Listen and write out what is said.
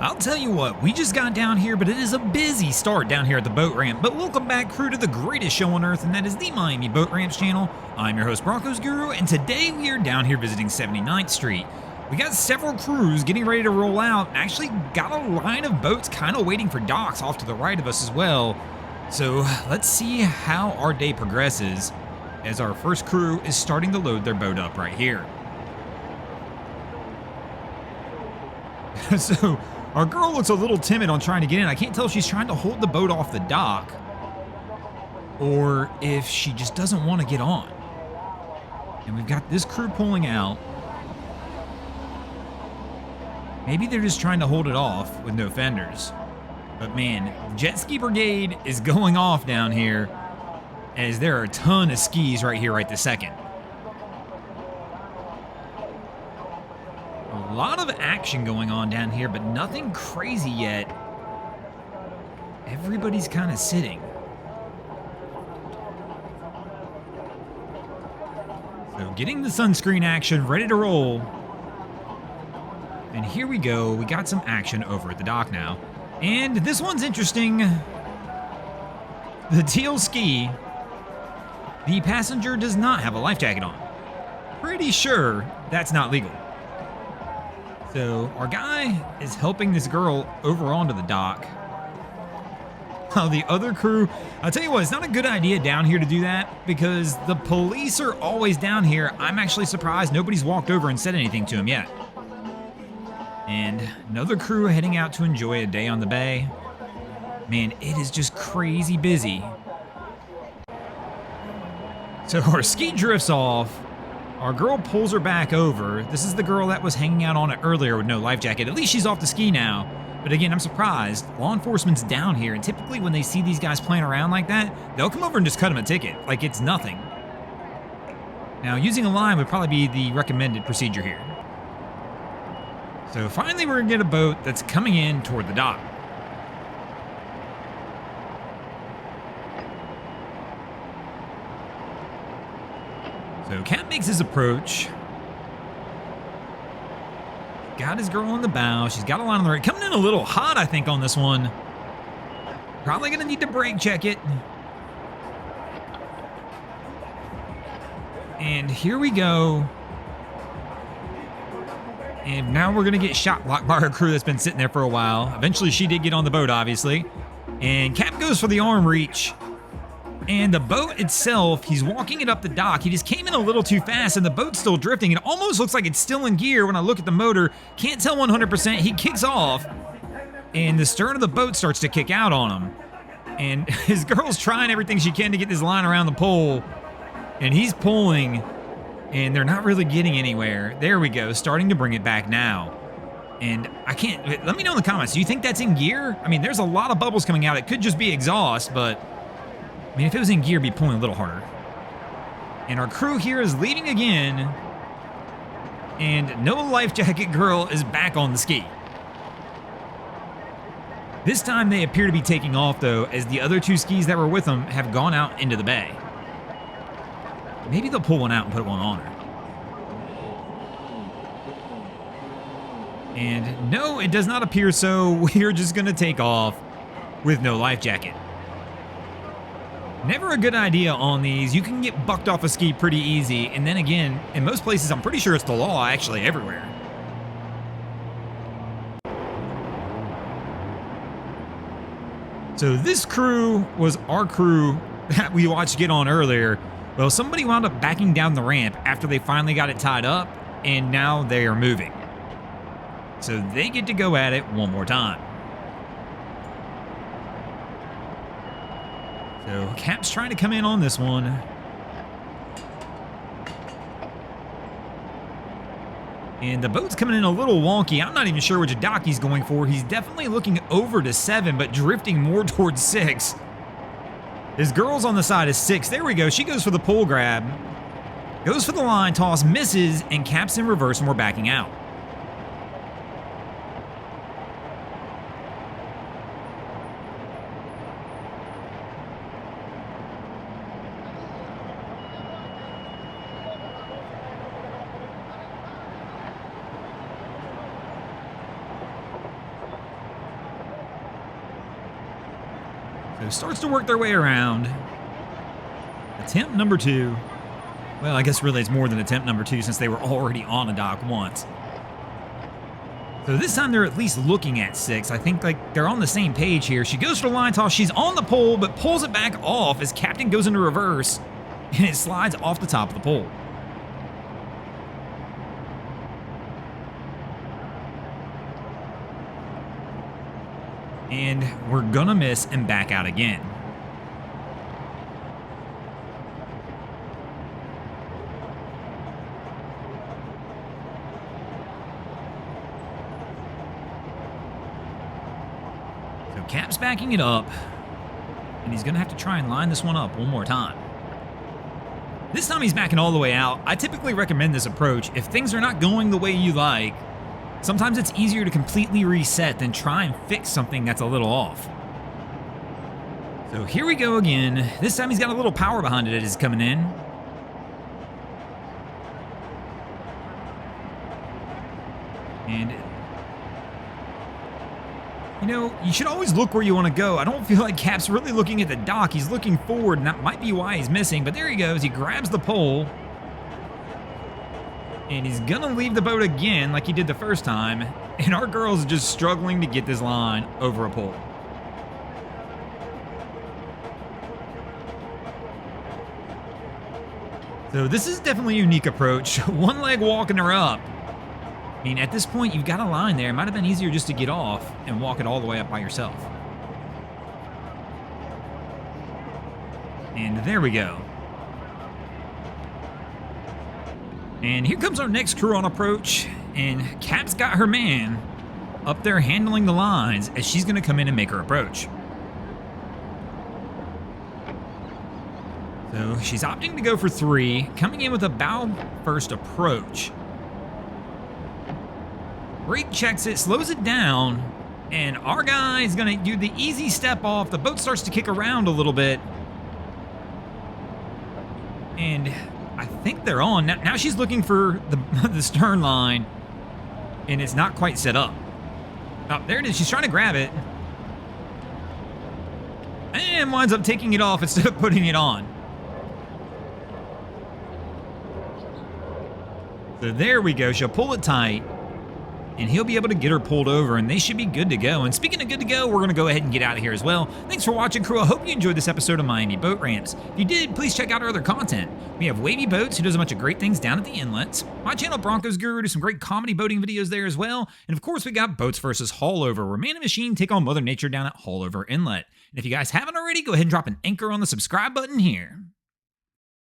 I'll tell you what, we just got down here, but it is a busy start down here at the boat ramp. But welcome back, crew, to the greatest show on earth, and that is the Miami Boat Ramps channel. I'm your host, Broncos Guru, and today we are down here visiting 79th Street. We got several crews getting ready to roll out. Actually got a line of boats kind of waiting for docks off to the right of us as well. So let's see how our day progresses as our first crew is starting to load their boat up right here. So our girl looks a little timid on trying to get in. I can't tell if she's trying to hold the boat off the dock or if she just doesn't want to get on. And we've got this crew pulling out. Maybe they're just trying to hold it off with no fenders. But man, Jet Ski Brigade is going off down here as there are a ton of skis right here right this second. A lot of action going on down here, but nothing crazy yet. Everybody's kind of sitting. So getting the sunscreen action ready to roll. And here we go. We got some action over at the dock now. And this one's interesting. The teal ski. The passenger does not have a life jacket on. Pretty sure that's not legal. So our guy is helping this girl over onto the dock. While the other crew, I'll tell you what, it's not a good idea down here to do that because the police are always down here. I'm actually surprised nobody's walked over and said anything to him yet. And another crew heading out to enjoy a day on the bay. Man, it is just crazy busy. So our ski drifts off. Our girl pulls her back over. This is the girl that was hanging out on it earlier with no life jacket. At least she's off the ski now. But again, I'm surprised. Law enforcement's down here, and typically when they see these guys playing around like that, they'll come over and just cut them a ticket, like it's nothing. Now, using a line would probably be the recommended procedure here. So finally, we're gonna get a boat that's coming in toward the dock. So Cap makes his approach. Got his girl on the bow. She's got a line on the right. Coming in a little hot, I think, on this one. Probably gonna need to brake check it. And here we go. And now we're gonna get shot blocked by our crew that's been sitting there for a while. Eventually she did get on the boat, obviously. And Cap goes for the arm reach. And the boat itself, he's walking it up the dock. He just came in a little too fast and the boat's still drifting. It almost looks like it's still in gear when I look at the motor. Can't tell 100%. He kicks off and the stern of the boat starts to kick out on him. And his girl's trying everything she can to get this line around the pole. And he's pulling and they're not really getting anywhere. There we go, starting to bring it back now. And I can't, let me know in the comments, do you think that's in gear? I mean, there's a lot of bubbles coming out. It could just be exhaust, but I mean, if it was in gear, it'd be pulling a little harder. And our crew here is leaving again. And no life jacket girl is back on the ski. This time they appear to be taking off, though, as the other two skis that were with them have gone out into the bay. Maybe they'll pull one out and put one on her. And no, it does not appear so. We're just going to take off with no life jacket. Never a good idea on these. You can get bucked off a ski pretty easy. And then again, in most places, I'm pretty sure it's the law actually everywhere. So this crew was our crew that we watched get on earlier. Well, somebody wound up backing down the ramp after they finally got it tied up, and now they are moving. So they get to go at it one more time. So Cap's trying to come in on this one. And the boat's coming in a little wonky. I'm not even sure which dock he's going for. He's definitely looking over to 7, but drifting more towards 6. His girl's on the side of 6. There we go. She goes for the pole grab. Goes for the line toss, misses, and Cap's in reverse, and we're backing out. So starts to work their way around. Attempt number 2. Well, I guess really it's more than attempt number 2 since they were already on a dock once. So this time they're at least looking at 6. I think like they're on the same page here. She goes for the line toss. She's on the pole, but pulls it back off as Captain goes into reverse, and it slides off the top of the pole. And we're gonna miss and back out again. So Cap's backing it up, and he's gonna have to try and line this one up one more time. This time he's backing all the way out. I typically recommend this approach. If things are not going the way you like, sometimes it's easier to completely reset than try and fix something that's a little off. So here we go again. This time he's got a little power behind it as he's coming in. And, you know, you should always look where you want to go. I don't feel like Cap's really looking at the dock. He's looking forward, and that might be why he's missing. But there he goes. He grabs the pole. And he's going to leave the boat again like he did the first time. And our girl's just struggling to get this line over a pole. So this is definitely a unique approach. One leg walking her up. I mean, at this point, you've got a line there. It might have been easier just to get off and walk it all the way up by yourself. And there we go. And here comes our next crew on approach, and Cap's got her man up there handling the lines as she's going to come in and make her approach. So she's opting to go for 3, coming in with a bow first approach. Brake checks it, slows it down, and our guy is going to do the easy step off. The boat starts to kick around a little bit. And I think they're on. Now she's looking for the stern line, and it's not quite set up. Oh, there it is. She's trying to grab it. And winds up taking it off instead of putting it on. So there we go. She'll pull it tight, and he'll be able to get her pulled over, and they should be good to go. And speaking of good to go, we're going to go ahead and get out of here as well. Thanks for watching, crew. I hope you enjoyed this episode of Miami Boat Ramps. If you did, please check out our other content. We have Wavy Boats, who does a bunch of great things down at the inlets. My channel, Broncos Guru, does some great comedy boating videos there as well. And of course, we got Boats vs. Haulover, where man and machine take on Mother Nature down at Haulover Inlet. And if you guys haven't already, go ahead and drop an anchor on the subscribe button here.